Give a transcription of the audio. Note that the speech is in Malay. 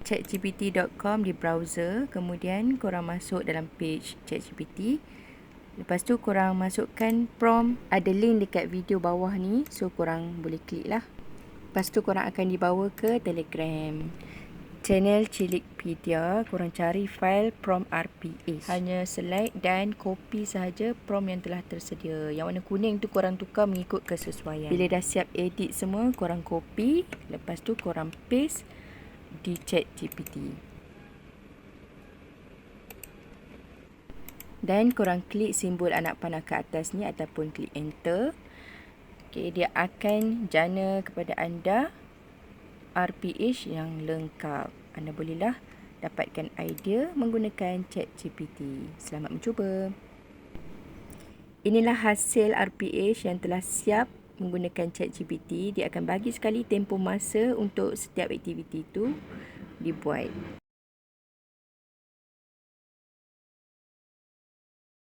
chatgpt.com di browser. Kemudian korang masuk dalam page ChatGPT. Lepas tu korang masukkan prompt. Ada link dekat video bawah ni, so korang boleh klik lah. Lepas tu korang akan dibawa ke Telegram, channel Cilikpedia. Korang cari file prompt RPH. Hanya select dan copy sahaja prompt yang telah tersedia. Yang warna kuning tu korang tukar mengikut kesesuaian. Bila dah siap edit semua, korang copy. Lepas tu korang paste di ChatGPT. Dan korang klik simbol anak panah ke atas ni ataupun klik enter. Okay, dia akan jana kepada anda RPH yang lengkap. Anda bolehlah dapatkan idea menggunakan ChatGPT. Selamat mencuba. Inilah hasil RPH yang telah siap menggunakan ChatGPT. Dia akan bagi sekali tempoh masa untuk setiap aktiviti itu dibuat.